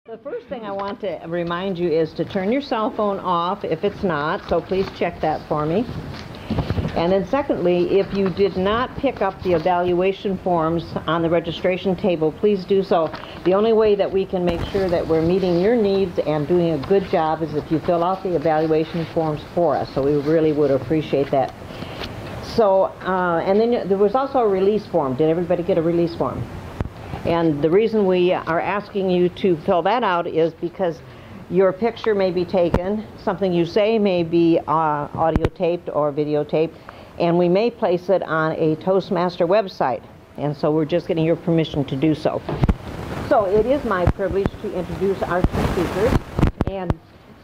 The first thing I want to remind you is to turn your cell phone off if it's not, so please check that for me. And then secondly, if you did not pick up the evaluation forms on the registration table, please do so. The only way that we can make sure that we're meeting your needs and doing a good job is if you fill out the evaluation forms for us, so we really would appreciate that. So, and then there was also a release form. Did everybody get a release form? And the reason we are asking you to fill that out is because your picture may be taken, something you say may be audio taped or videotaped, and we may place it on a Toastmaster website. And so we're just getting your permission to do so. So it is my privilege to introduce our two speakers. And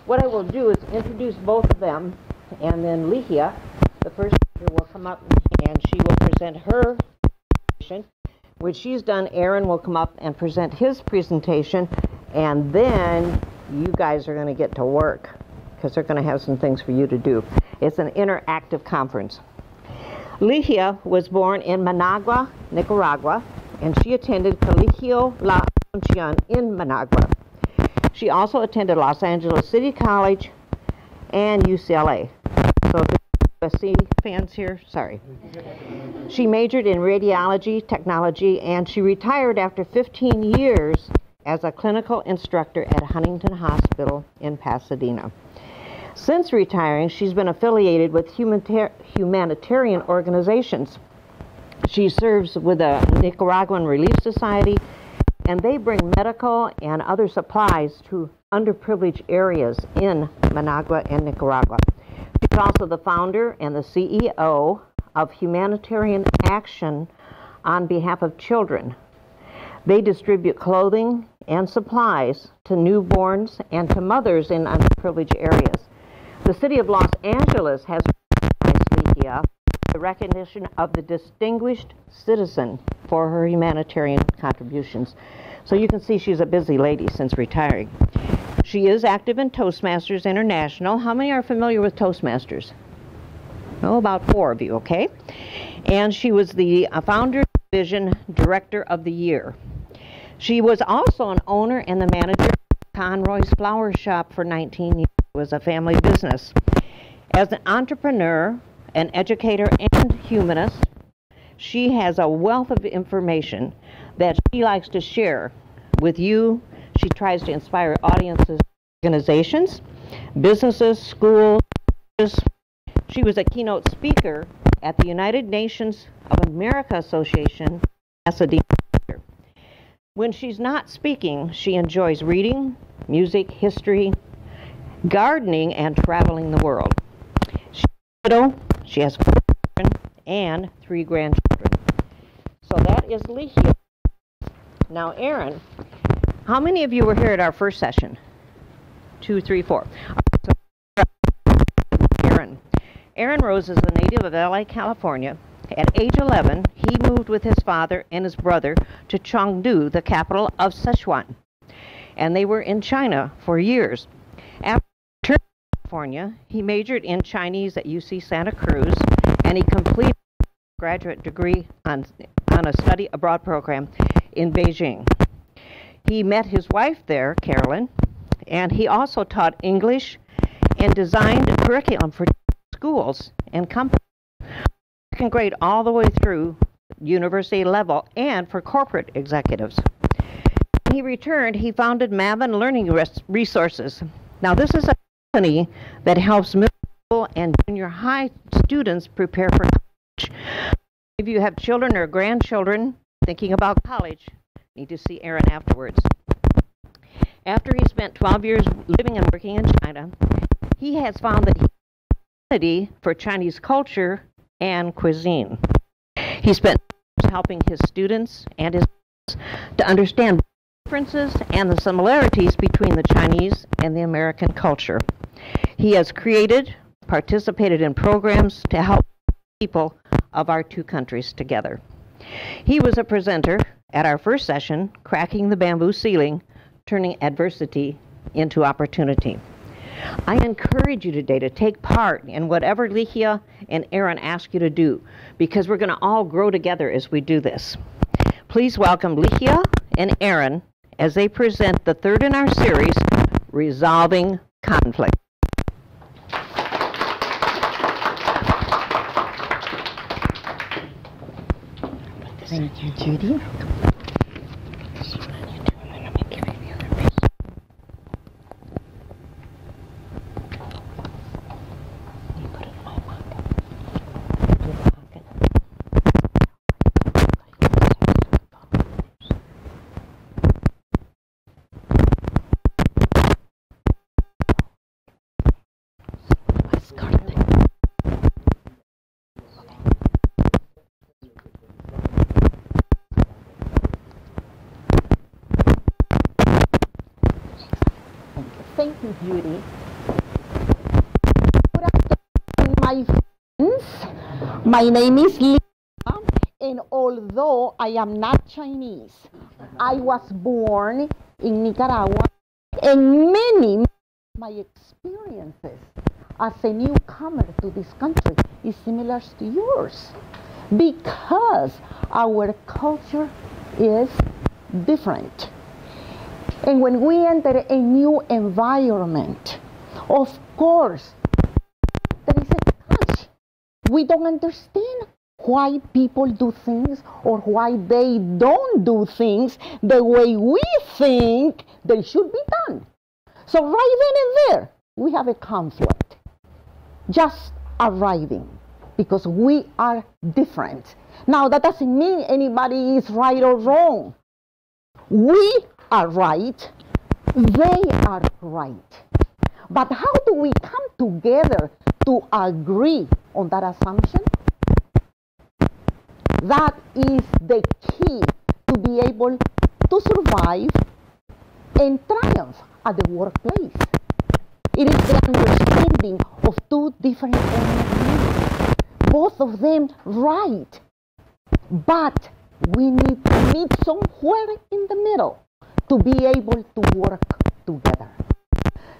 what I will do is introduce both of them, and then Lihia, the first speaker, will come up and she will present her presentation. When she's done, Aaron will come up and present his presentation, and then you guys are going to get to work because they're going to have some things for you to do. It's an interactive conference. Lihia was born in Managua, Nicaragua, and she attended Colegio La Asunción in Managua. She also attended Los Angeles City College and UCLA. So USC fans here, sorry. She majored in radiology technology, and she retired after 15 years as a clinical instructor at Huntington Hospital in Pasadena. Since retiring, she's been affiliated with humanitarian organizations. She serves with the Nicaraguan Relief Society, and they bring medical and other supplies to underprivileged areas in Managua and Nicaragua. She's also the founder and the CEO of Humanitarian Action on Behalf of Children. They distribute clothing and supplies to newborns and to mothers in underprivileged areas. The city of Los Angeles has recognized Lihia the recognition of the Distinguished Citizen for her humanitarian contributions. So you can see she's a busy lady since retiring. She is active in Toastmasters International. How many are familiar with Toastmasters? Oh, about 4 of you, okay? And she was the founder division director of the year. She was also an owner and the manager of Conroy's Flower Shop for 19 years. It was a family business. As an entrepreneur, an educator, and humanist, she has a wealth of information that she likes to share with you. She tries to inspire audiences, organizations, businesses, schools. She was a keynote speaker at the United Nations of America Association, Pasadena. When she's not speaking, she enjoys reading, music, history, gardening, and traveling the world. She's a widow, she has 4 children and 3 grandchildren. So that is Lihia. Now, Aaron, how many of you were here at our first session? 2, 3, 4. Aaron Rose is a native of LA, California. At age 11, he moved with his father and his brother to Chengdu, the capital of Sichuan. And they were in China for years. After returning to California, he majored in Chinese at UC Santa Cruz, and he completed a graduate degree on a study abroad program in Beijing. He met his wife there, Carolyn, and he also taught English and designed a curriculum for schools and companies, second grade all the way through university level, and for corporate executives. When he returned, he founded Maven Learning Resources. Now, this is a company that helps middle school and junior high students prepare for college. If you have children or grandchildren thinking about college, you need to see Aaron afterwards. After he spent 12 years living and working in China, he has found that he for Chinese culture and cuisine. He spent years helping his students and his to understand the differences and the similarities between the Chinese and the American culture. He has participated in programs to help people of our 2 countries together. He was a presenter at our first session, Cracking the Bamboo Ceiling, Turning Adversity into Opportunity. I encourage you today to take part in whatever Lihia and Aaron ask you to do, because we're going to all grow together as we do this. Please welcome Lihia and Aaron as they present the third in our series, Resolving Conflict. Thank you, Judy. Thank you, Judy. Good afternoon, my friends. My name is Lisa, and although I am not Chinese, I was born in Nicaragua, and many of my experiences as a newcomer to this country is similar to yours, because our culture is different. And when we enter a new environment, of course, there is a clash. We don't understand why people do things or why they don't do things the way we think they should be done. So right then and there, we have a conflict, just arriving, because we are different. Now, that doesn't mean anybody is right or wrong. We are right, they are right. But how do we come together to agree on that assumption? That is the key to be able to survive and triumph at the workplace. It is the understanding of two different points of view, both of them right, but we need to meet somewhere in the middle to be able to work together.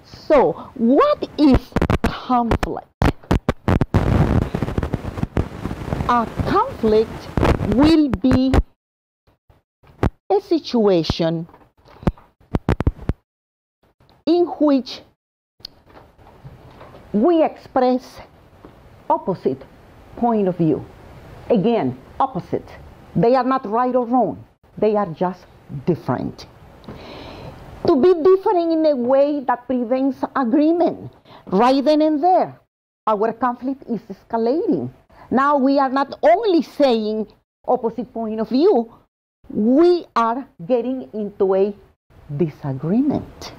So, what is conflict? A conflict will be a situation in which we express opposite point of view. Again, opposite. They are not right or wrong. They are just different. To be different in a way that prevents agreement. Right then and there, our conflict is escalating. Now we are not only saying opposite point of view, we are getting into a disagreement.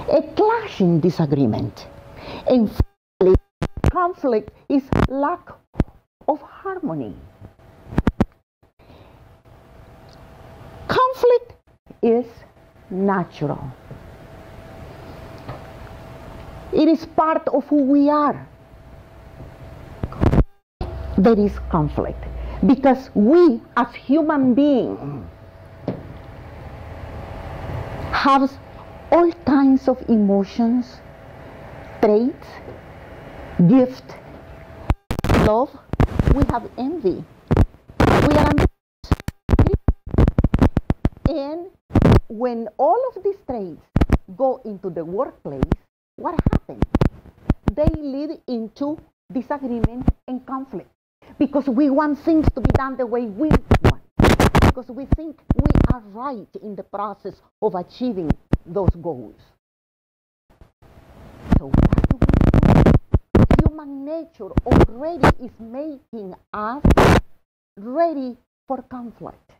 A clashing disagreement. And finally, conflict is lack of harmony. Conflict is natural. It is part of who we are. There is conflict because we as human beings have all kinds of emotions, traits, gift, love. We have envy. We are ambitious. And when all of these traits go into the workplace, what happens? They lead into disagreement and conflict because we want things to be done the way we want, because we think we are right in the process of achieving those goals. So what do we do? Human nature already is making us ready for conflict.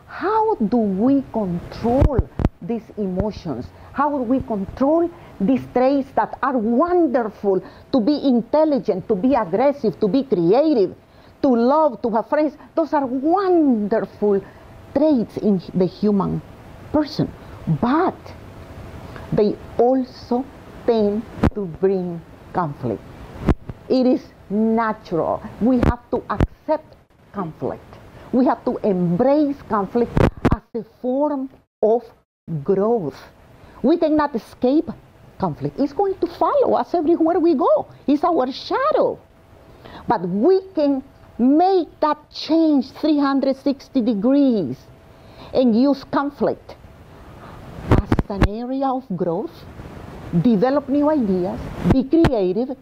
How do we control these emotions? How do we control these traits that are wonderful, to be intelligent, to be aggressive, to be creative, to love, to have friends? Those are wonderful traits in the human person. But they also tend to bring conflict. It is natural. We have to accept conflict. We have to embrace conflict as a form of growth. We cannot escape conflict. It's going to follow us everywhere we go. It's our shadow. But we can make that change 360 degrees and use conflict an area of growth, develop new ideas, be creative,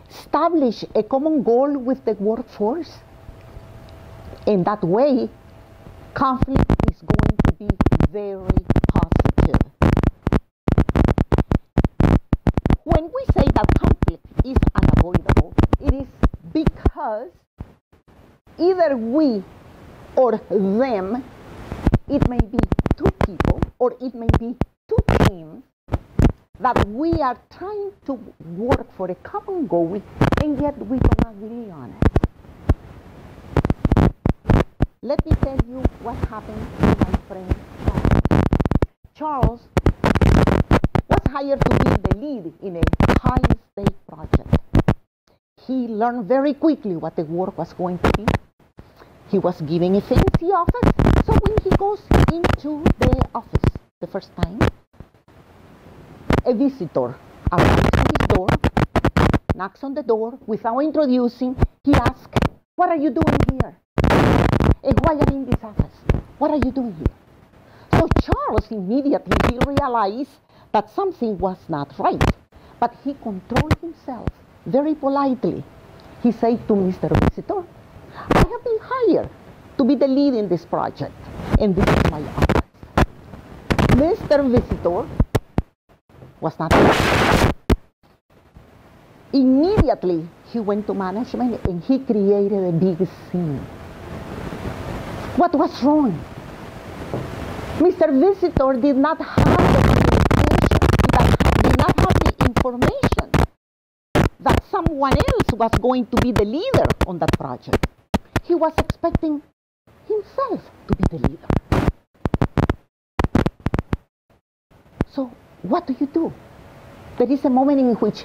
establish a common goal with the workforce. In that way, conflict is going to be very positive. When we say that conflict is unavoidable, it is because either we or them, it may be two people or it may be two teams, that we are trying to work for a common goal and yet we don't agree on it. Let me tell you what happened to my friend Charles. Charles was hired to be the lead in a high-stake project. He learned very quickly what the work was going to be. He was given a fancy office, so when he goes into the office the first time, a visitor arrives at his door, knocks on the door without introducing. He asks, "What are you doing here? And why are you in this office? What are you doing here?" So Charles immediately he realized that something was not right, but he controlled himself very politely. He said to Mr. Visitor, "I have been hired to be the lead in this project, and this is my office." Mr. Visitor was not happy. Immediately, he went to management and he created a big scene. What was wrong? Mr. Visitor did not have the communication, did not have the information that someone else was going to be the leader on that project. He was expecting himself to be the leader. So what do? There is a moment in which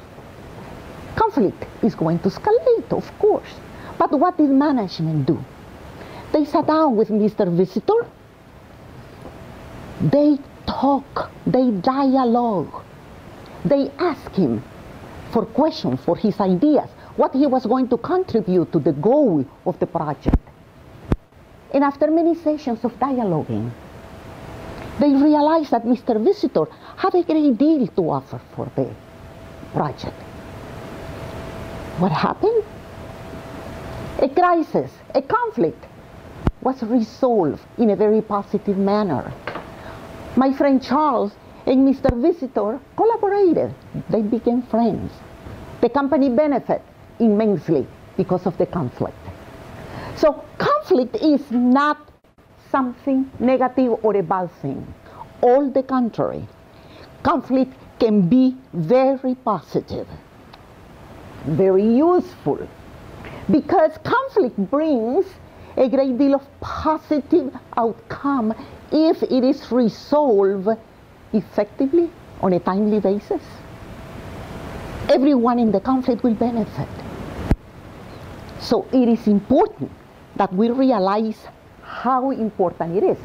conflict is going to escalate, of course. But what did management do? They sat down with Mr. Visitor. They talk, they dialogue. They ask him for questions, for his ideas, what he was going to contribute to the goal of the project. And after many sessions of dialoguing, they realized that Mr. Visitor had a great deal to offer for the project. What happened? A crisis, a conflict was resolved in a very positive manner. My friend Charles and Mr. Visitor collaborated. They became friends. The company benefited immensely because of the conflict. So conflict is not something negative or a bad thing. All the contrary. Conflict can be very positive, very useful, because conflict brings a great deal of positive outcome if it is resolved effectively on a timely basis. Everyone in the conflict will benefit. So it is important that we realize how important it is.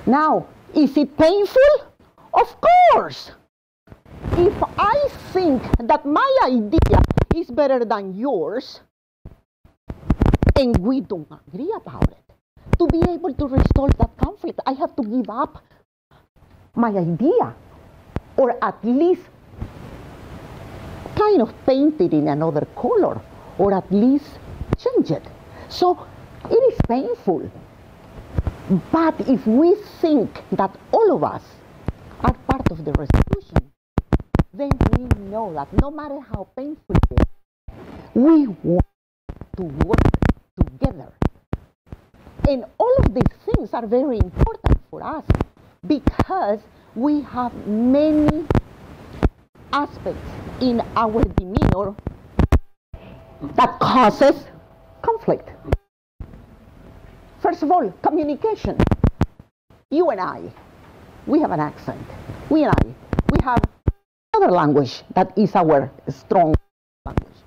Now, is it painful? Of course. If I think that my idea is better than yours, and we don't agree about it, to be able to resolve that conflict, I have to give up my idea, or at least kind of paint it in another color, or at least change it. So it is painful. But if we think that all of us are part of the resolution, then we know that no matter how painful it is, we want to work together. And all of these things are very important for us because we have many aspects in our demeanor that causes conflict. First of all, communication. You and I, we have an accent. We have another language that is our strong language.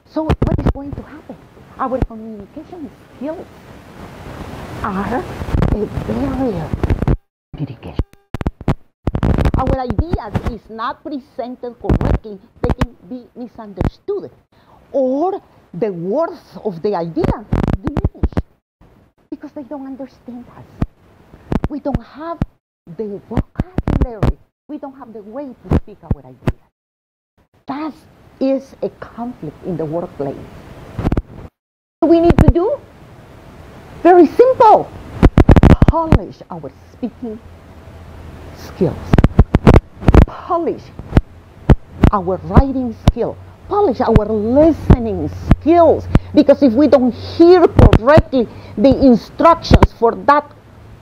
So what is going to happen? Our communication skills are a barrier to communication. Our ideas is not presented correctly, they can be misunderstood, or the worth of the idea diminished because they don't understand us. We don't have the vocabulary We don't have the way to speak our ideas. That is a conflict in the workplace. What do we need to do? Very simple. Polish our speaking skills. Polish our writing skill. Polish our listening skills. Because if we don't hear correctly the instructions for that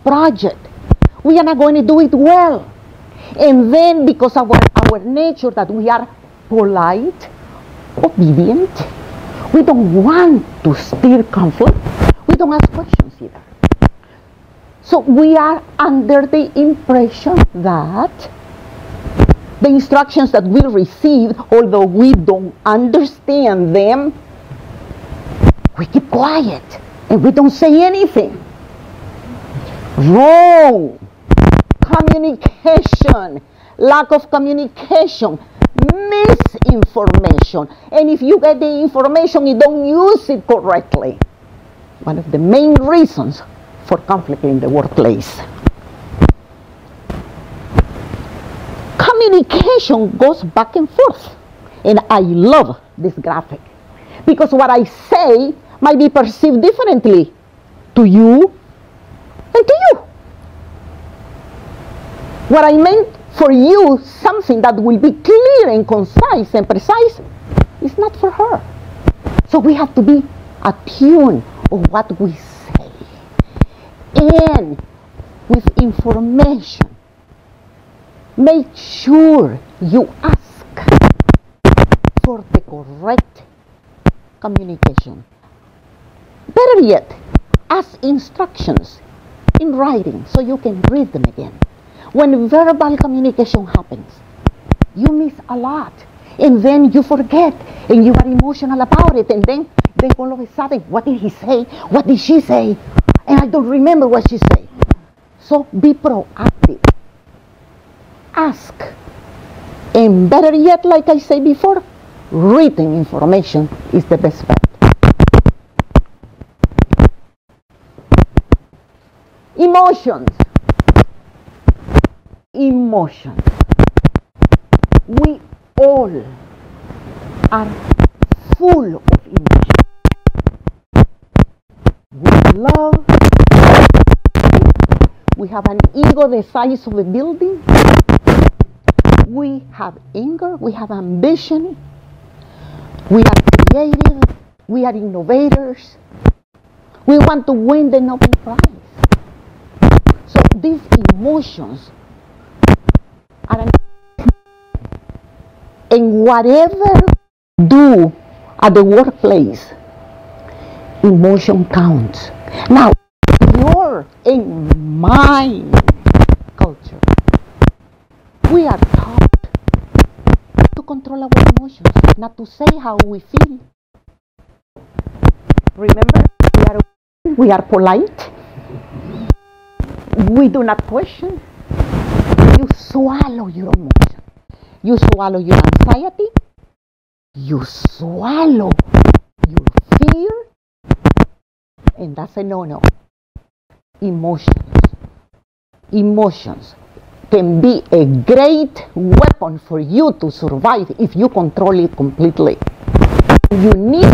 project, we are not going to do it well. And then because of our nature that we are polite, obedient, we don't want to stir conflict. We don't ask questions either. So we are under the impression that the instructions that we received, although we don't understand them, we keep quiet and we don't say anything. Wrong. Communication, lack of communication, misinformation. And if you get the information, you don't use it correctly. One of the main reasons for conflict in the workplace. Communication goes back and forth. And I love this graphic. Because what I say might be perceived differently to you and to you. What I meant for you, something that will be clear and concise and precise, is not for her. So we have to be attuned of what we say. And with information, make sure you ask for the correct communication. Better yet, ask instructions in writing so you can read them again. When verbal communication happens, you miss a lot. And then you forget, and you are emotional about it. And then all of a sudden, what did he say? What did she say? And I don't remember what she said. So be proactive. Ask. And better yet, like I said before, written information is the best bet. Emotions. Emotions. We all are full of emotions. We love. We have an ego the size of a building. We have anger. We have ambition. We are creative. We are innovators. We want to win the Nobel Prize. So these emotions are and whatever you do at the workplace, emotion counts. Now, in my culture, we are taught to control our emotions, not to say how we feel. Remember, we are polite. We do not question. You swallow your emotion. You swallow your anxiety. You swallow your fear. And that's a no-no. Emotions can be a great weapon for you to survive if you control it completely. You need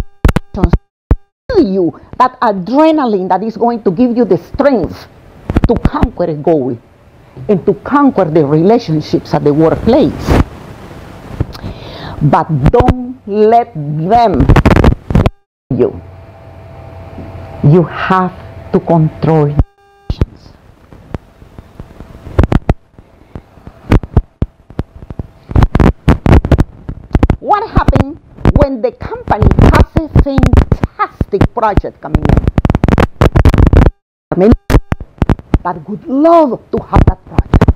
emotions to give you that adrenaline that is going to give you the strength to conquer a goal and to conquer the relationships at the workplace. But don't let them you. You have to control your emotions. What happens when the company has a fantastic project coming in? That would love to have that project.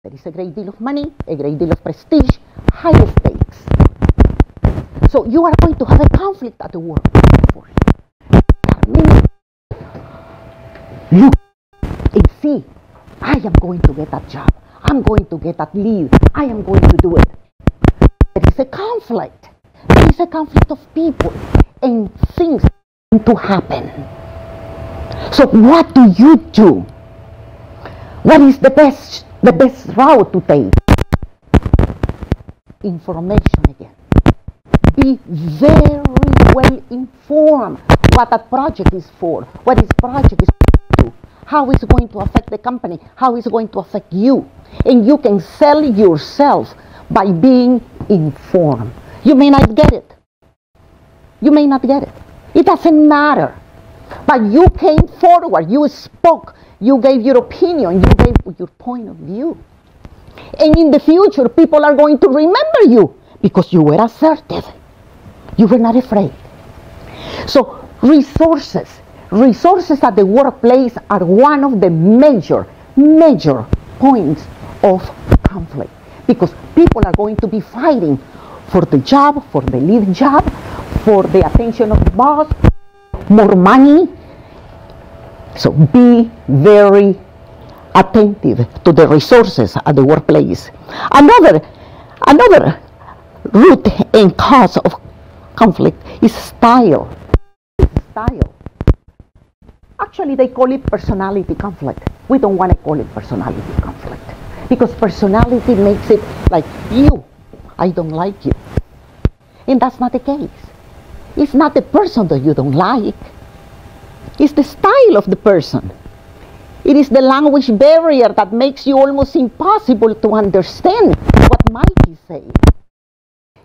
There is a great deal of money, a great deal of prestige, high stakes. So you are going to have a conflict at the workforce. Look and see, I am going to get that job. I'm going to get that lead. I am going to do it. There is a conflict. There is a conflict of people and things to happen. So what do? What is the best the best route to take. Information again. Be very well informed what that project is for, what this project is for you, how it's going to affect the company, how it's going to affect you. And you can sell yourself by being informed. You may not get it. You may not get it. It doesn't matter. But you came forward, you spoke, you gave your opinion, you gave your point of view. And in the future, people are going to remember you because you were assertive. You were not afraid. So resources at the workplace are one of the major points of conflict, because people are going to be fighting for the job, for the lead job, for the attention of the boss, more money. So be very attentive to the resources at the workplace. Another root and cause of conflict is style. Actually, they call it personality conflict. We don't want to call it personality conflict, because personality makes it like you. I don't like you. And that's not the case. It's not the person that you don't like. It's the style of the person. It is the language barrier that makes you almost impossible to understand what Mike is saying.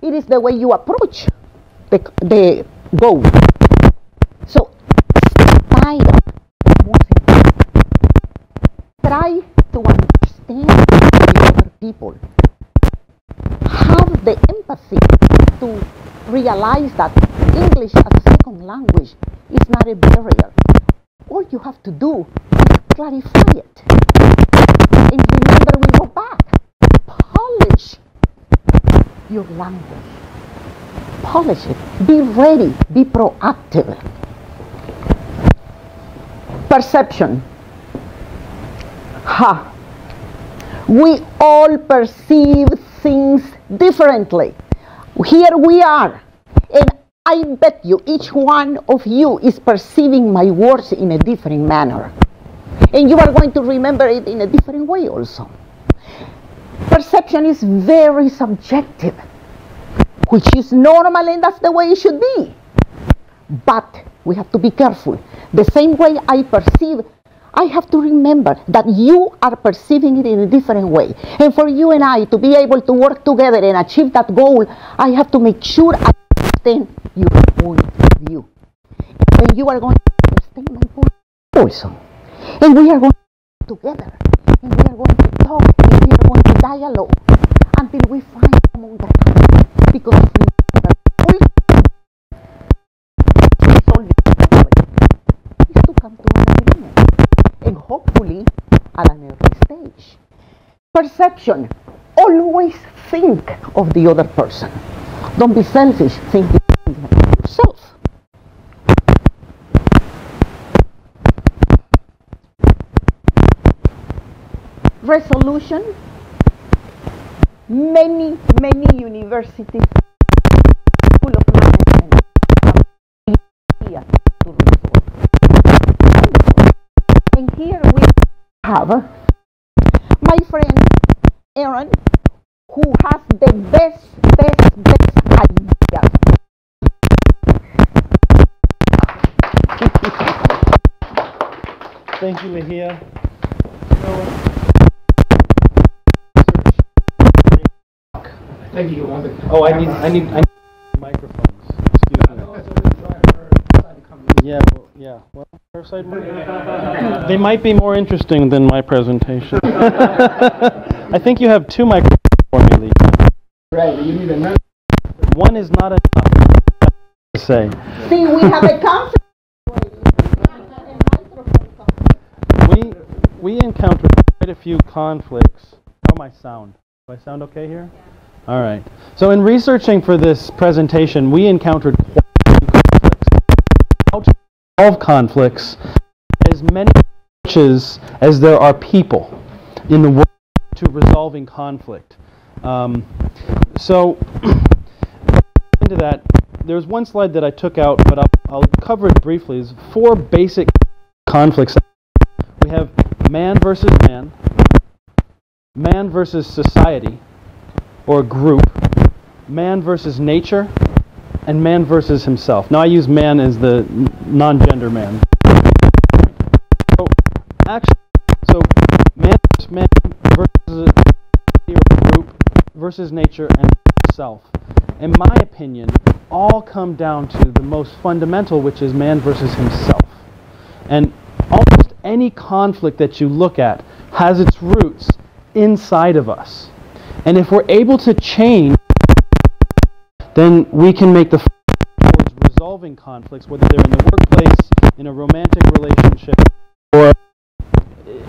It is the way you approach the goal. So, style. Try to understand the other people. Have the empathy to realize that English as a second language is not a barrier. All you have to do is clarify it. And remember, we go back. Polish your language. Polish it. Be ready. Be proactive. Perception. We all perceive things differently. Here we are. And I bet you each one of you is perceiving my words in a different manner. And you are going to remember it in a different way also. Perception is very subjective, which is normal, and that's the way it should be. But we have to be careful. The same way I perceive, I have to remember that you are perceiving it in a different way. And for you and I to be able to work together and achieve that goal, I have to make sure I understand your point of view. And you are going to understand my point also. And we are going to work together. And we are going to talk. And we are going to dialogue until we find common ground. Because remember, solving the problem is to come to an agreement. And hopefully at an early stage. Perception. Always think of the other person. Don't be selfish. Think of yourself. Resolution. Many universities, School of Management, have ideas to resolve. And here we have my friend Aaron, who has the best ideas. Thank you, Mejia. Thank you. Oh, I need microphones. Excuse me. Well, they might be more interesting than my presentation. I think you have two microphones for me, Lee. Right, you need another. One is not enough to say. See, we have a conflict. We encountered quite a few conflicts. How am I sound? Do I sound okay here? All right. So in researching for this presentation, we encountered quite a few conflicts. How to resolve conflicts, as many approaches as there are people in the world to resolving conflict. So into that, there's one slide that I took out, but I'll cover it briefly. There's 4 basic conflicts. We have man versus man, man versus society or group, man versus nature, and man versus himself. Now I use man as the non-gender man. So actually, man versus a group versus nature and self. In my opinion, all come down to the most fundamental, which is man versus himself. And almost any conflict that you look at has its roots inside of us. And if we're able to change, then we can make the towards resolving conflicts, whether they're in the workplace, in a romantic relationship, or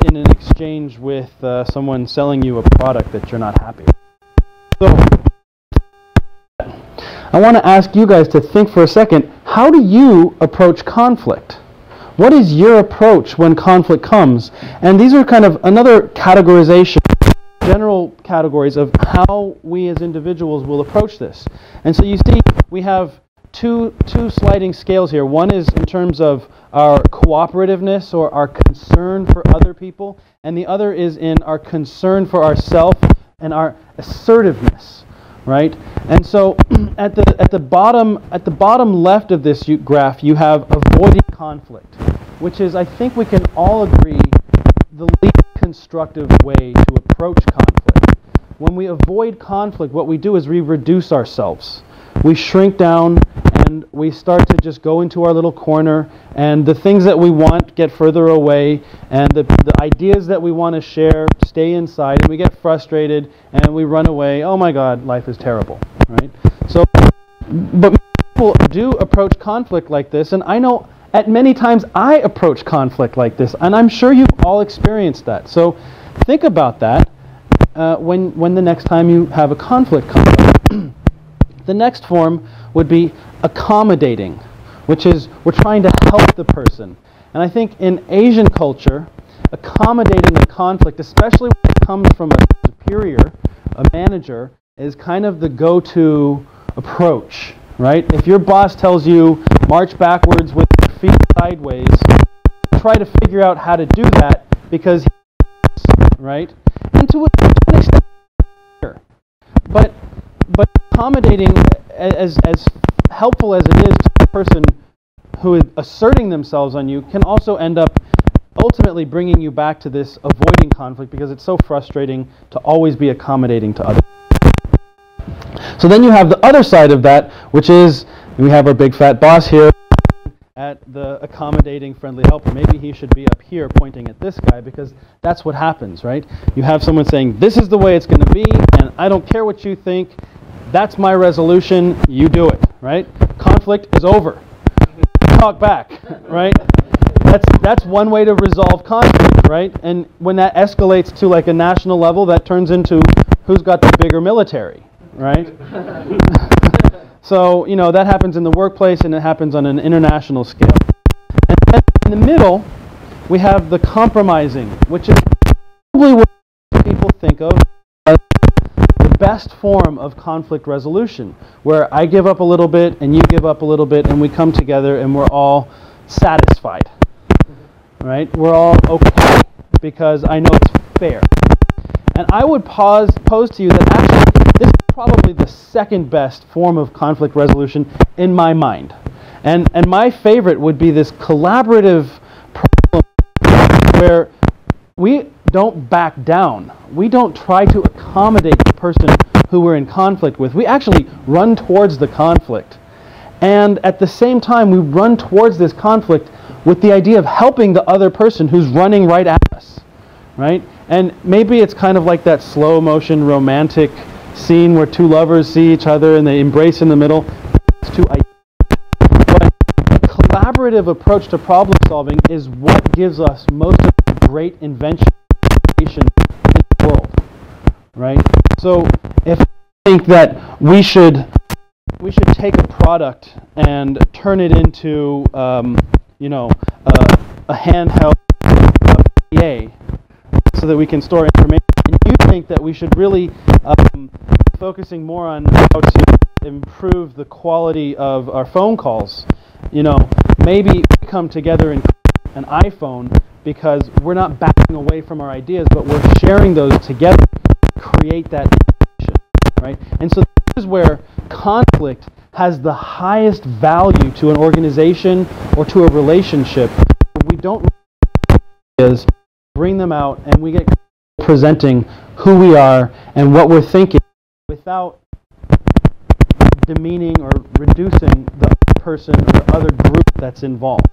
in an exchange with someone selling you a product that you're not happy with. So, I want to ask you guys to think for a second, how do you approach conflict? What is your approach when conflict comes? And these are kind of another categorization, general categories of how we as individuals will approach this. And so you see, we have two sliding scales here. One is in terms of our cooperativeness or our concern for other people, and the other is in our concern for ourselves and our assertiveness, right? And so at the bottom left of this graph, you have avoiding conflict, which is, I think we can all agree, the least constructive way to approach conflict. When we avoid conflict, what we do is we reduce ourselves. We shrink down and we start to just go into our little corner, and the things that we want get further away, and the ideas that we want to share stay inside, and we get frustrated and we run away. Oh my God, life is terrible, right? So, but people do approach conflict like this, and I know at many times I approach conflict like this, and I'm sure you've all experienced that. So think about that when the next time you have a conflict come up. The next form would be accommodating, which is we're trying to help the person. And I think in Asian culture, accommodating a conflict, especially when it comes from a superior, a manager, is kind of the go-to approach, right? If your boss tells you march backwards with your feet sideways, try to figure out how to do that because right? And to an extent, but accommodating, as helpful as it is to the person who is asserting themselves on you, can also end up ultimately bringing you back to this avoiding conflict because it's so frustrating to always be accommodating to others. So then you have the other side of that, which is we have our big fat boss here at the accommodating friendly helper. Maybe he should be up here pointing at this guy because that's what happens, right? You have someone saying, this is the way it's going to be, and I don't care what you think. That's my resolution. You do it, right? Conflict is over. Talk back, right? That's one way to resolve conflict, right? And when that escalates to like a national level, that turns into who's got the bigger military, right? So, you know, that happens in the workplace and it happens on an international scale. And then in the middle, we have the compromising, which is probably what people think of as the best form of conflict resolution, where I give up a little bit and you give up a little bit and we come together and we're all satisfied, right? We're all okay because I know it's fair. And I would pose to you that actually this is probably the second best form of conflict resolution in my mind. And my favorite would be this collaborative problem where we don't back down. We don't try to accommodate the person who we're in conflict with. We actually run towards the conflict. And at the same time, we run towards this conflict with the idea of helping the other person who's running right at us, right? And maybe it's kind of like that slow motion romantic scene where two lovers see each other and they embrace in the middle. It's too ideal. But a collaborative approach to problem solving is what gives us most of the great invention in the world, right? So if I think that we should take a product and turn it into you know, a handheld PA so that we can store information, and you think that we should really focusing more on how to improve the quality of our phone calls, you know, maybe we come together in an iPhone because we're not backing away from our ideas, but we're sharing those together. create that situation, right? And so this is where conflict has the highest value to an organization or to a relationship. We don't is bring them out and we get presenting who we are and what we're thinking without demeaning or reducing the other person or the other group that's involved.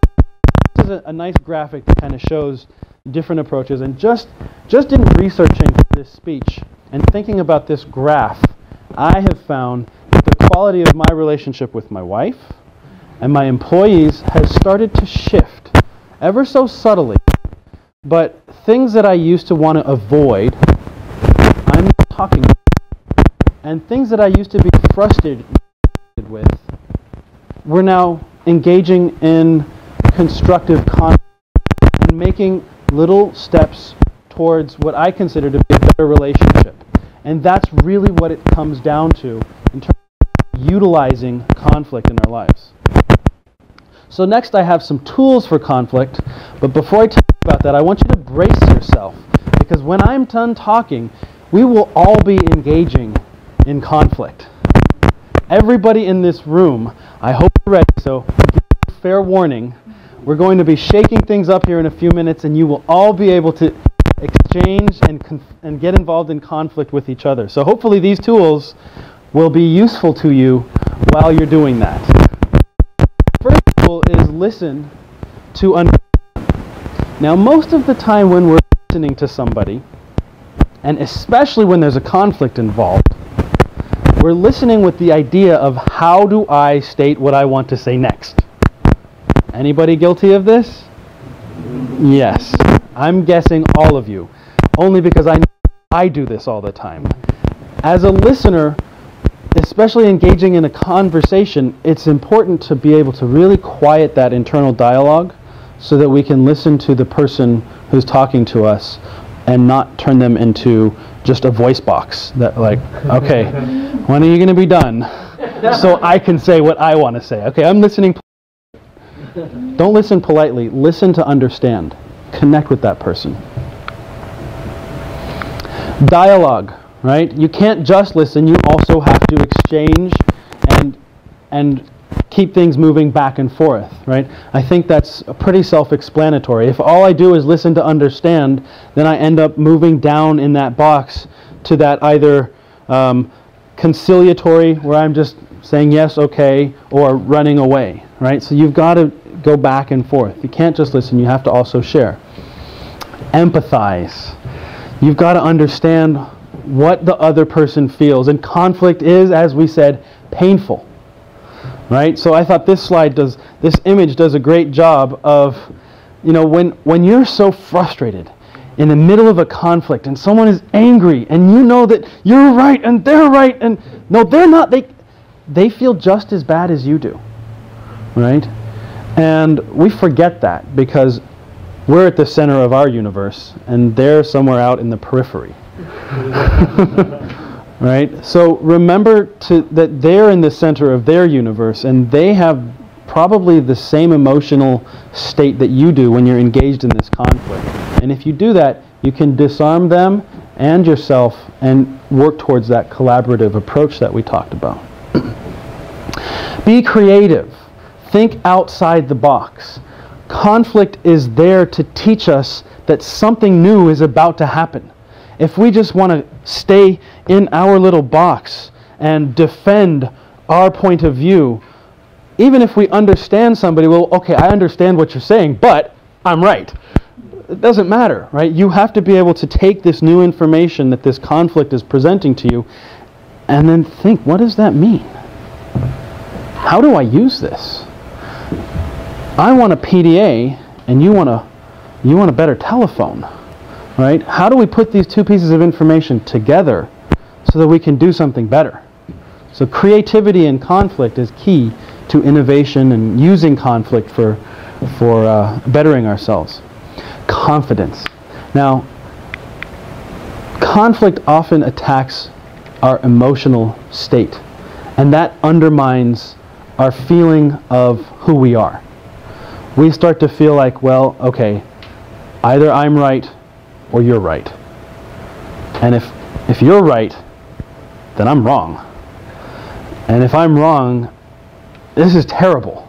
This is a nice graphic that kind of shows different approaches, and just in researching this speech and thinking about this graph, I have found that the quality of my relationship with my wife and my employees has started to shift ever so subtly. But things that I used to want to avoid, I'm not talking about. And things that I used to be frustrated with, we're now engaging in constructive conflict and making little steps towards what I consider to be a better relationship. And that's really what it comes down to in terms of utilizing conflict in our lives. So next I have some tools for conflict, but before I tell you about that, I want you to brace yourself, because when I'm done talking, we will all be engaging in conflict. Everybody in this room, I hope you're ready, so fair warning, we're going to be shaking things up here in a few minutes, and you will all be able to exchange and get involved in conflict with each other. So hopefully these tools will be useful to you while you're doing that. First tool is listen to understand. Now most of the time when we're listening to somebody, and especially when there's a conflict involved, we're listening with the idea of how do I state what I want to say next. Anybody guilty of this? Yes. I'm guessing all of you. Only because I do this all the time. As a listener, especially engaging in a conversation, it's important to be able to really quiet that internal dialogue so that we can listen to the person who's talking to us and not turn them into just a voice box that like, okay, when are you going to be done? So I can say what I want to say. Okay, I'm listening. Don't listen politely. Listen to understand. Connect with that person. Dialogue, right? You can't just listen. You also have to exchange and keep things moving back and forth, right? I think that's pretty self-explanatory. If all I do is listen to understand, then I end up moving down in that box to that either conciliatory, where I'm just saying yes, okay, or running away, right? So you've got to go back and forth. You can't just listen, you have to also share. Empathize. You've got to understand what the other person feels. And conflict is, as we said, painful. Right? So I thought this image does a great job of, when you're so frustrated in the middle of a conflict and someone is angry and you know that you're right and they're right and no, they're not. They feel just as bad as you do. Right? And we forget that because we're at the center of our universe and they're somewhere out in the periphery. Right? So remember that they're in the center of their universe and they have probably the same emotional state that you do when you're engaged in this conflict. And if you do that, you can disarm them and yourself and work towards that collaborative approach that we talked about. Be creative. Think outside the box. Conflict is there to teach us that something new is about to happen. If we just want to stay in our little box and defend our point of view, even if we understand somebody, well, okay, I understand what you're saying, but I'm right. It doesn't matter, right? You have to be able to take this new information that this conflict is presenting to you and then think, what does that mean? How do I use this? I want a PDA and you want a better telephone. Right? How do we put these two pieces of information together so that we can do something better? So creativity and conflict is key to innovation and using conflict for bettering ourselves. Confidence. Now, conflict often attacks our emotional state, and that undermines our feeling of who we are. We start to feel like, well, okay, either I'm right or you're right. And if if you're right, then I'm wrong. And if I'm wrong, this is terrible.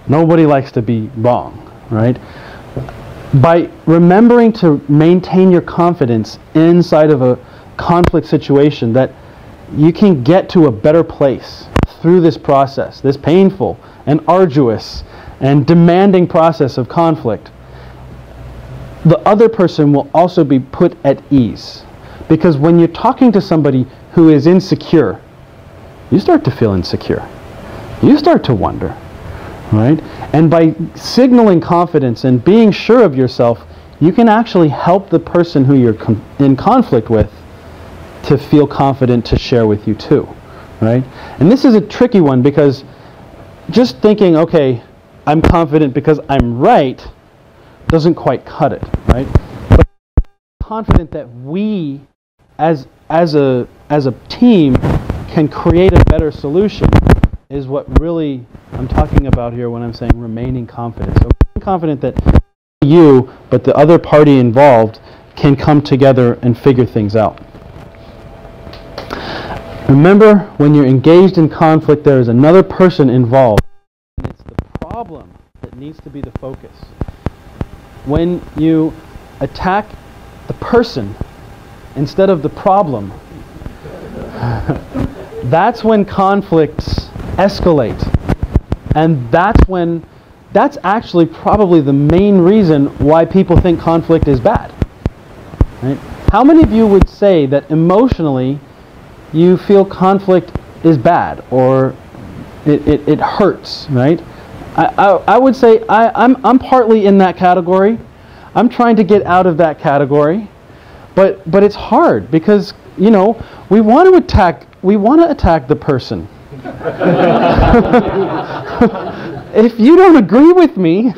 Nobody likes to be wrong, right? By remembering to maintain your confidence inside of a conflict situation, that you can get to a better place through this process, this painful and arduous and demanding process of conflict, the other person will also be put at ease. Because when you're talking to somebody who is insecure, you start to feel insecure. You start to wonder, right? And by signaling confidence and being sure of yourself, you can actually help the person who you're in conflict with to feel confident to share with you too, right? And this is a tricky one, because just thinking, okay, I'm confident because I'm right, doesn't quite cut it, right? But confident that we, as a team, can create a better solution is what really I'm talking about here when I'm saying remaining confident. So being confident that you, but the other party involved, can come together and figure things out. Remember, when you're engaged in conflict, there is another person involved, and it's the problem that needs to be the focus. When you attack the person instead of the problem, that's when conflicts escalate. And that's actually probably the main reason why people think conflict is bad. Right? How many of you would say that emotionally you feel conflict is bad, or it hurts, right? I would say I'm partly in that category. I'm trying to get out of that category, but it's hard because, you know, we want to attack the person. If you don't agree with me,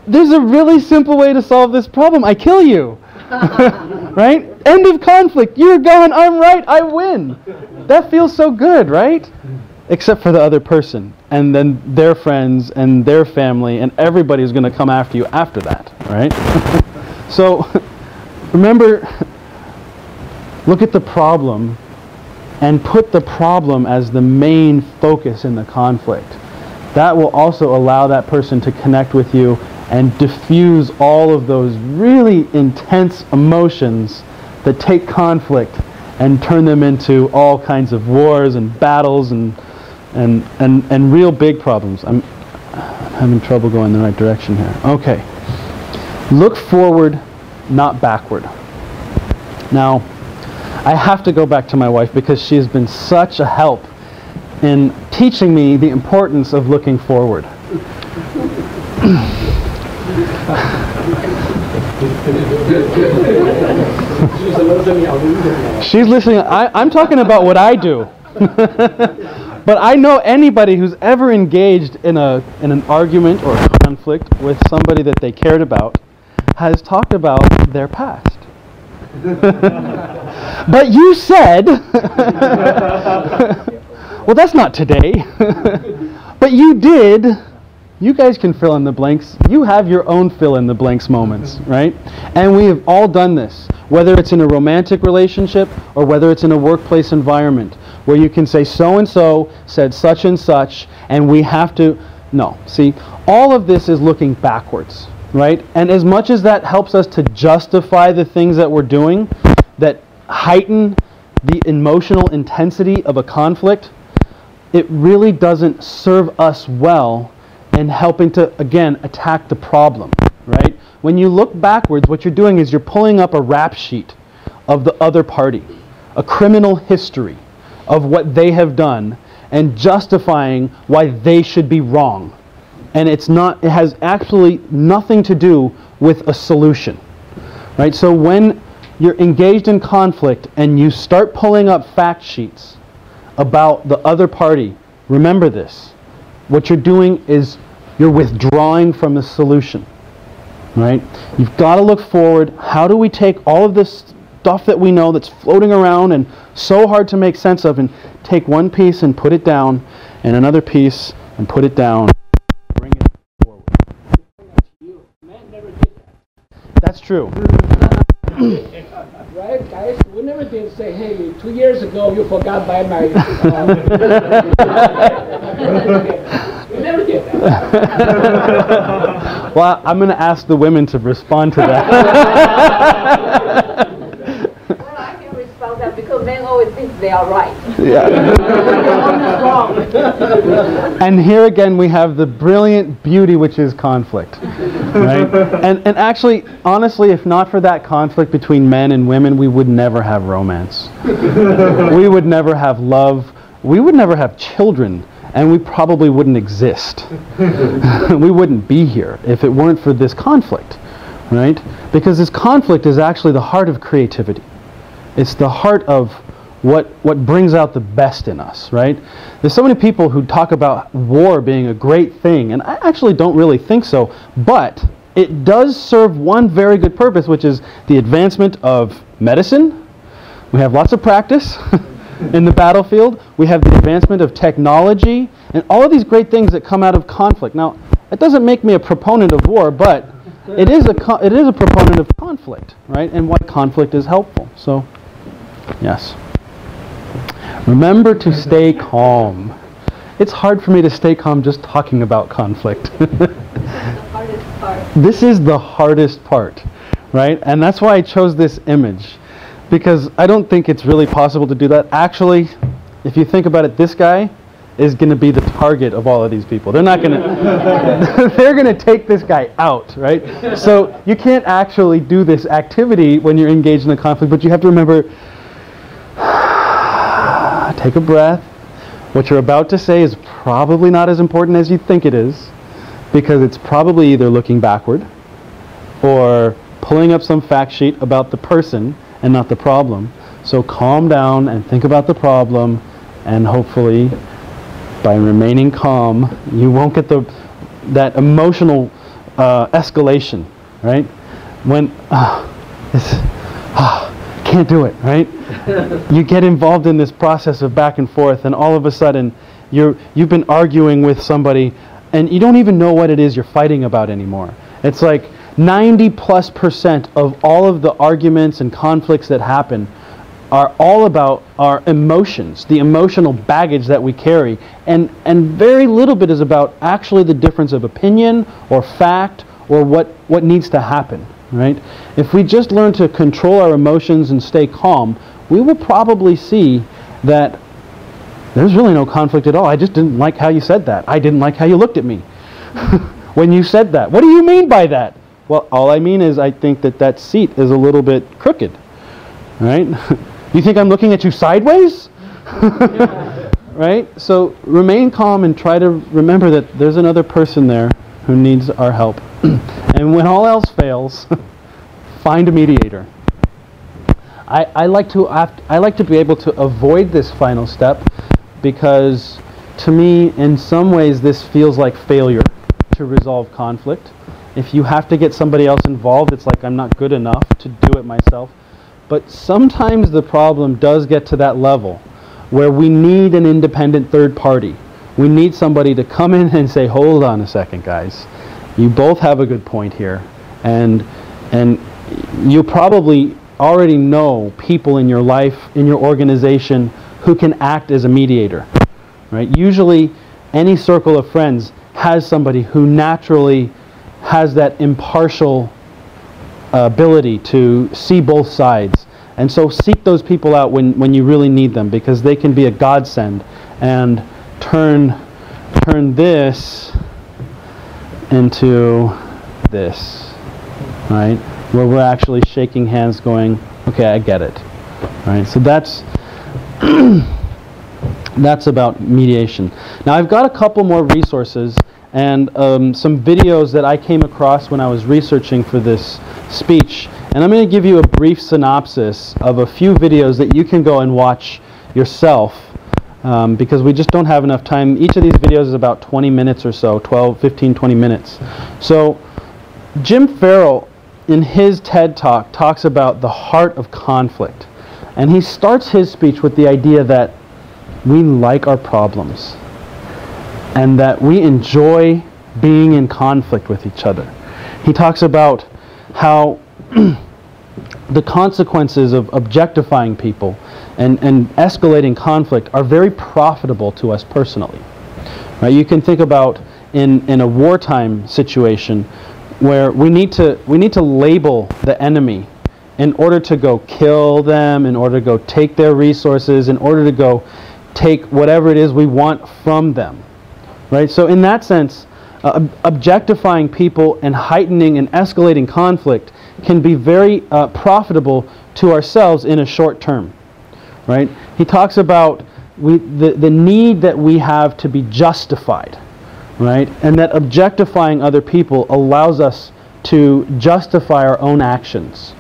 there's a really simple way to solve this problem. I kill you. Right? End of conflict. You're gone. I'm right. I win. That feels so good, right? Except for the other person, and then their friends and their family, and everybody's going to come after you after that, right? So remember, look at the problem and put the problem as the main focus in the conflict. That will also allow that person to connect with you and diffuse all of those really intense emotions that take conflict and turn them into all kinds of wars and battles and real big problems. I'm having trouble going the right direction here. Okay. Look forward, not backward. Now, I have to go back to my wife because she has been such a help in teaching me the importance of looking forward. She's listening. I'm talking about what I do. But I know anybody who's ever engaged in an argument or a conflict with somebody that they cared about has talked about their past. But you said, well, that's not today. But you did. You guys can fill in the blanks. You have your own fill in the blanks moments, right? And we have all done this, whether it's in a romantic relationship or whether it's in a workplace environment, where you can say so-and-so said such and such, and we have to... No. See, all of this is looking backwards, right? And as much as that helps us to justify the things that we're doing, that heighten the emotional intensity of a conflict, it really doesn't serve us well in helping to, again, attack the problem, right? When you look backwards, what you're doing is you're pulling up a rap sheet of the other party, a criminal history of what they have done, and justifying why they should be wrong. And it has actually nothing to do with a solution, right? So when you're engaged in conflict and you start pulling up fact sheets about the other party, remember this. What you're doing is you're withdrawing from the solution, right? You've got to look forward. How do we take all of this stuff that we know that's floating around and so hard to make sense of, and take one piece and put it down, and another piece and put it down, bring it forward. That's true. Right, guys? We never did say, hey, 2 years ago you forgot by my... we never did that. Well, I'm going to ask the women to respond to that. Well, I can respond that because men always think they are right. Yeah. And here again we have the brilliant beauty which is conflict, right? And actually, honestly, if not for that conflict between men and women, we would never have romance. We would never have love. We would never have children. And we probably wouldn't exist. We wouldn't be here if it weren't for this conflict, right? Because this conflict is actually the heart of creativity. It's the heart of what brings out the best in us, right? There's so many people who talk about war being a great thing, and I actually don't really think so, but it does serve one very good purpose, which is the advancement of medicine. We have lots of practice in the battlefield. We have the advancement of technology, and all of these great things that come out of conflict. Now, it doesn't make me a proponent of war, but it is a proponent of conflict, right? And why conflict is helpful. So, yes. Remember to stay calm. It's hard for me to stay calm just talking about conflict. The hardest part. This is the hardest part, right? And that's why I chose this image, because I don't think it's really possible to do that. Actually, if you think about it, this guy is going to be the target of all of these people. They're not going to, they're going to take this guy out, right? So you can't actually do this activity when you're engaged in a conflict, but you have to remember, take a breath. What you're about to say is probably not as important as you think it is, because it's probably either looking backward or pulling up some fact sheet about the person and not the problem. So calm down and think about the problem, and hopefully by remaining calm you won't get that emotional escalation, right? When can't do it, right? You get involved in this process of back and forth, and all of a sudden you've been arguing with somebody and you don't even know what it is you're fighting about anymore. It's like 90+% of all of the arguments and conflicts that happen are all about our emotions, the emotional baggage that we carry, and very little bit is about actually the difference of opinion or fact or what needs to happen, right? If we just learn to control our emotions and stay calm, we will probably see that there's really no conflict at all. I just didn't like how you said that. I didn't like how you looked at me when you said that. What do you mean by that? Well, all I mean is I think that seat is a little bit crooked, right? You think I'm looking at you sideways? Right? So remain calm and try to remember that there's another person there who needs our help. And when all else fails, find a mediator. I like to be able to avoid this final step, because to me, in some ways, this feels like failure to resolve conflict. If you have to get somebody else involved, it's like I'm not good enough to do it myself. But sometimes the problem does get to that level where we need an independent third party. We need somebody to come in and say, hold on a second, guys. You both have a good point here. And you probably already know people in your life, in your organization, who can act as a mediator, right? Usually, any circle of friends has somebody who naturally has that impartial ability to see both sides. And so seek those people out when you really need them, because they can be a godsend and turn this into this, right? Where we're actually shaking hands going, okay, I get it, right? So that's that's about mediation. Now I've got a couple more resources and some videos that I came across when I was researching for this speech. And I'm going to give you a brief synopsis of a few videos that you can go and watch yourself, because we just don't have enough time. Each of these videos is about 20 minutes or so, 15, 20 minutes. So Jim Farrell, in his TED Talk, talks about the heart of conflict. And he starts his speech with the idea that we like our problems, and that we enjoy being in conflict with each other. He talks about how the consequences of objectifying people and escalating conflict are very profitable to us personally. Right? You can think about in a wartime situation where we need to label the enemy in order to go kill them, in order to go take their resources, in order to go take whatever it is we want from them. Right? So in that sense, objectifying people and heightening and escalating conflict can be very profitable to ourselves in a short term. Right? He talks about the need that we have to be justified. Right? And that objectifying other people allows us to justify our own actions.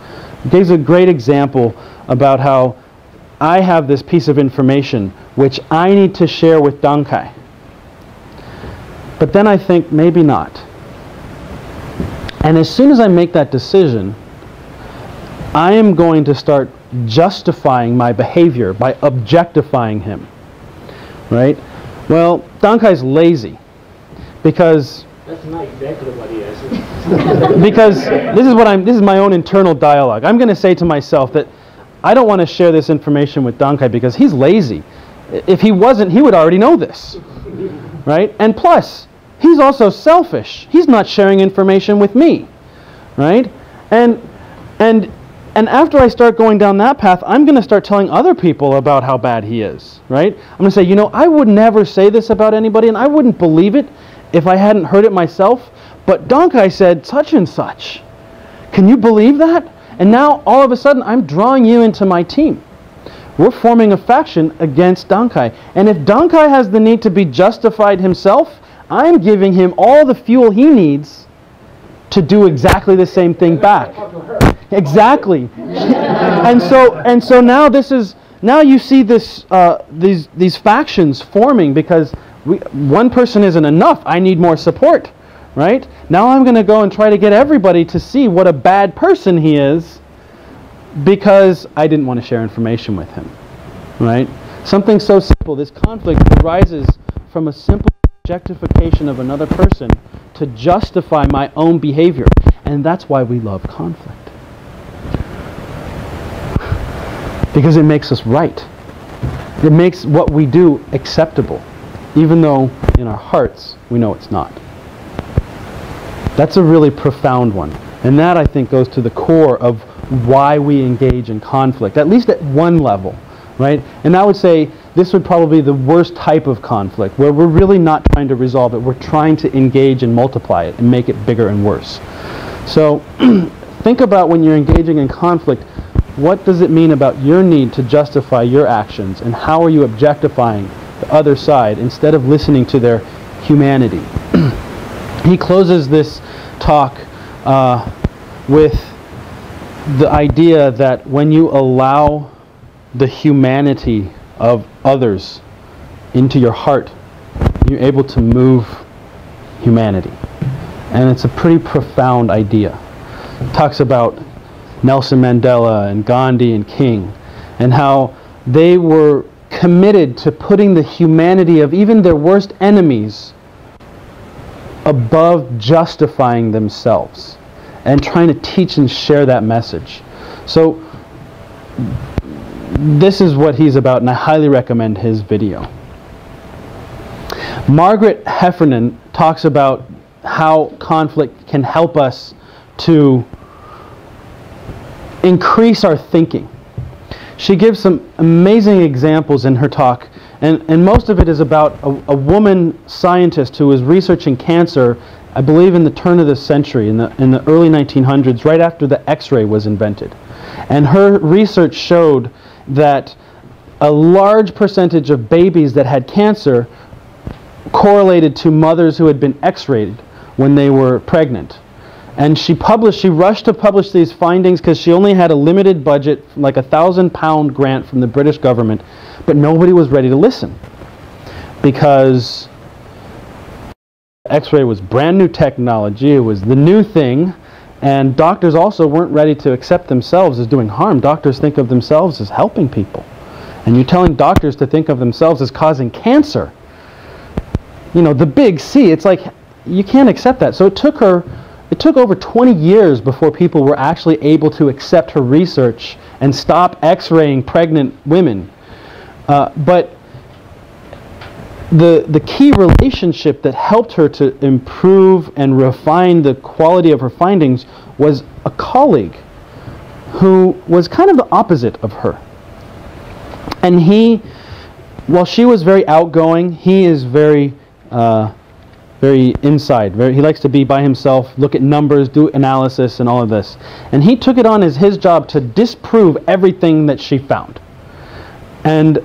He gives a great example about how I have this piece of information which I need to share with Dankai. But then I think, maybe not. And as soon as I make that decision, I am going to start justifying my behavior by objectifying him. Right? Well, Dankai's lazy because That's not exactly what he is. because this is my own internal dialogue. I'm going to say to myself that I don't want to share this information with Dankai because he's lazy. If he wasn't, he would already know this. Right? And plus, he's also selfish. He's not sharing information with me. Right? And after I start going down that path, I'm going to start telling other people about how bad he is. Right? I'm going to say, you know, I would never say this about anybody, and I wouldn't believe it if I hadn't heard it myself, but Dankai said such and such. Can you believe that? And now, all of a sudden, I'm drawing you into my team. We're forming a faction against Dankai. And if Dankai has the need to be justified himself, I'm giving him all the fuel he needs to do exactly the same thing back. Exactly. and so now you see this these factions forming because one person isn't enough. I need more support. Right? Now I'm going to go and try to get everybody to see what a bad person he is because I didn't want to share information with him. Right? Something so simple. This conflict arises from a simple objectification of another person to justify my own behavior. And that's why we love conflict. Because it makes us right. It makes what we do acceptable, even though in our hearts we know it's not. That's a really profound one. And that, I think, goes to the core of why we engage in conflict, at least at one level. Right? And I would say this would probably be the worst type of conflict, where we're really not trying to resolve it. We're trying to engage and multiply it and make it bigger and worse. So think about when you're engaging in conflict, what does it mean about your need to justify your actions, and how are you objectifying the other side instead of listening to their humanity? He closes this talk with the idea that when you allow the humanity of others into your heart, you're able to move humanity. And it's a pretty profound idea. It talks about Nelson Mandela and Gandhi and King, and how they were committed to putting the humanity of even their worst enemies above justifying themselves and trying to teach and share that message. So this is what he's about, and I highly recommend his video. Margaret Heffernan talks about how conflict can help us to increase our thinking. She gives some amazing examples in her talk, and most of it is about a woman scientist who was researching cancer, I believe in the turn of the century, in the early 1900s, right after the X-ray was invented. And her research showed that a large percentage of babies that had cancer correlated to mothers who had been X-rayed when they were pregnant. And she rushed to publish these findings because she only had a limited budget, like a £1,000 grant from the British government, but nobody was ready to listen because X-ray was brand new technology, it was the new thing, and doctors also weren't ready to accept themselves as doing harm. Doctors think of themselves as helping people. And you're telling doctors to think of themselves as causing cancer. You know, the big C, it's like, you can't accept that. So it took her it took over 20 years before people were actually able to accept her research and stop x-raying pregnant women. But the key relationship that helped her to improve and refine the quality of her findings was a colleague who was kind of the opposite of her. And while she was very outgoing, he is very inside. He likes to be by himself, look at numbers, do analysis, and all of this. And he took it on as his job to disprove everything that she found. And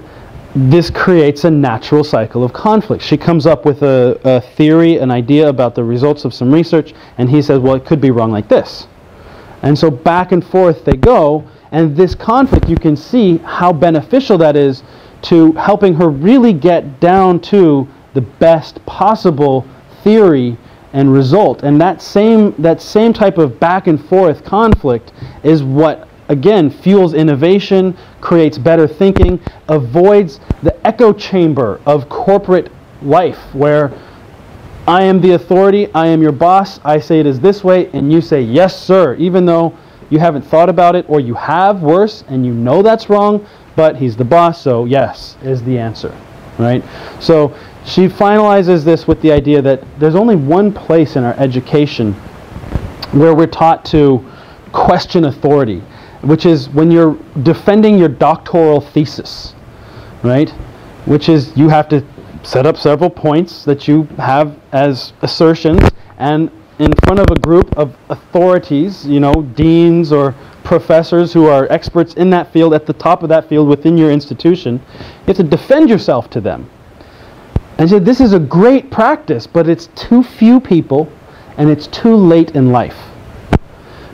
this creates a natural cycle of conflict. She comes up with a theory, an idea about the results of some research, and he says, well, it could be wrong like this. And so back and forth they go, and this conflict, you can see how beneficial that is to helping her really get down to the best possible theory and result. And that same type of back and forth conflict is what, again, fuels innovation, creates better thinking, avoids the echo chamber of corporate life where I am the authority, I am your boss, I say it is this way, and you say, yes, sir, even though you haven't thought about it, or you have, worse, and you know that's wrong, but he's the boss, so yes is the answer, right? So she finalizes this with the idea that there's only one place in our education where we're taught to question authority, which is when you're defending your doctoral thesis, right? Which is you have to set up several points that you have as assertions, and in front of a group of authorities, you know, deans or professors who are experts in that field, at the top of that field within your institution, you have to defend yourself to them. And so this is a great practice, but it's too few people and it's too late in life.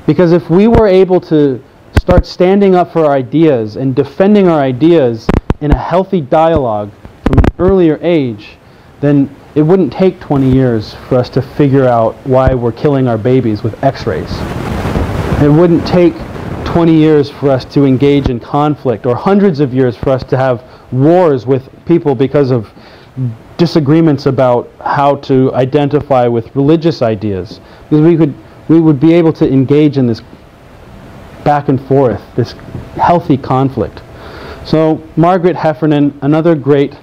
Because if we were able to start standing up for our ideas and defending our ideas in a healthy dialogue from an earlier age, then it wouldn't take 20 years for us to figure out why we're killing our babies with x-rays. It wouldn't take 20 years for us to engage in conflict, or hundreds of years for us to have wars with people because of disagreements about how to identify with religious ideas. Because we would be able to engage in this back and forth, this healthy conflict. So Margaret Heffernan, another great